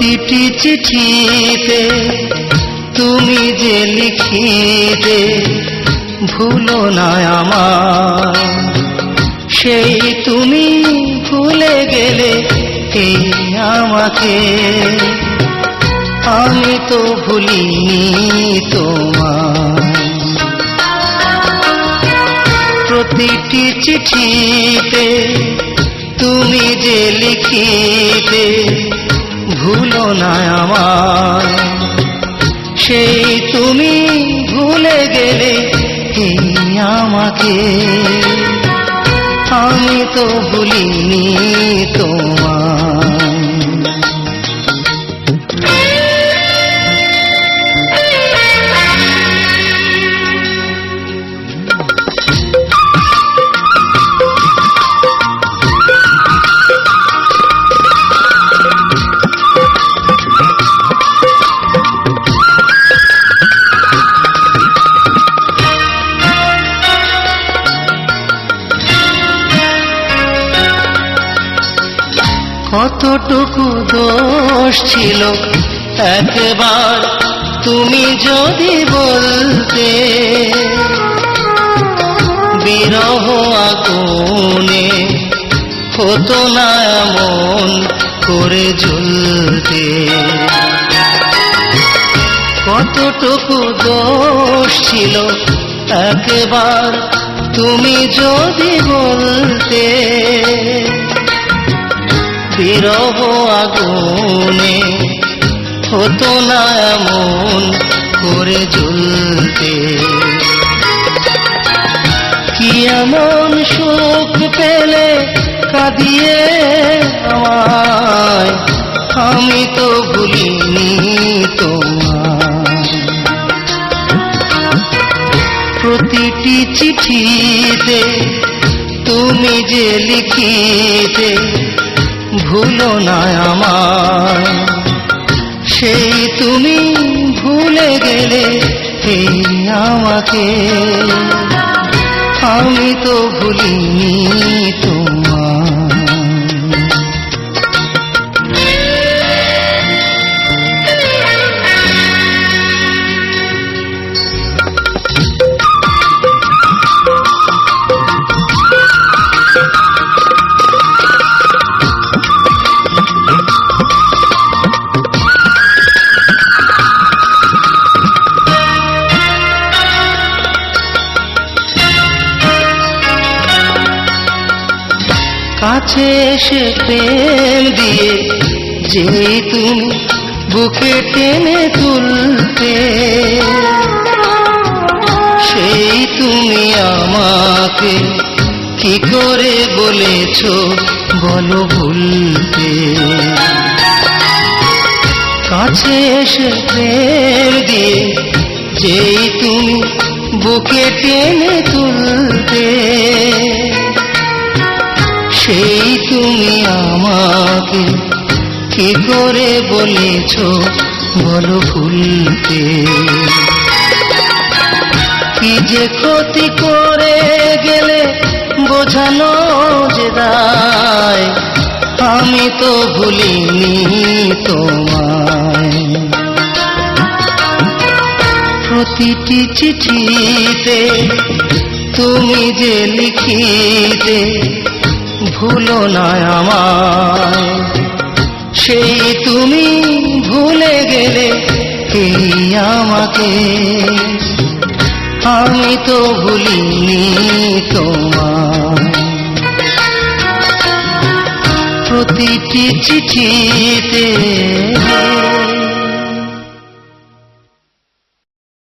প্রতিটি চিঠিতে তুমি যে লিখিতে ভুলো না আমার, সেই তুমি ভুলে গেলে এই আমাকে। আমি তো ভুলিনি তোমায়। প্রতিটি চিঠিতে তুমি যে লিখিতে ভুলো না আমার, সেই তুমি ভুলে গেলে এই আমাকে। আমি তো ভুলিনি তোমায়। কতটুকু দোষ ছিল একবার তুমি যদি বলতে, বিরহ আগুনে হতো না এমন করে জ্বলতে। কতটুকু দোষ ছিল একবার তুমি যদি বলতে, বিরহ আগুনে হতো না এমন করে জ্বলতে। কি এমন সুখ পেলে কাঁদিয়ে আমায়, আমি তো ভুলিনি তোমায়। প্রতিটি চিঠিতে তুমি যে লিখিতে ভুলো না আমায়, সেই তুমি ভুলে গেলে এই আমাকে। আমি তো ভুলিনি তোমায়। কাছে এসে প্রেম দিয়ে যেই তুমি বুকে টেনে তুলতে, সেই তুমি আমাকে কি করে বলেছো বলো ভুলতে। কাছে এসে প্রেম দিয়ে যেই তুমি বুকে টেনে তুলতে, সেই তুমি আমাকে কি করে বলেছো বলো ভুলতে। কি যে ক্ষতি করে গেলে বোঝানো যে দায়, আমি তো ভুলিনি তোমায়। প্রতিটি চিঠিতে তুমি যে লিখিতে ভুলো না আমায়, সেই তুমি ভুলে গেলে এই আমাকে। আমি তো ভুলিনি তোমায়। প্রতিটি চিঠিতে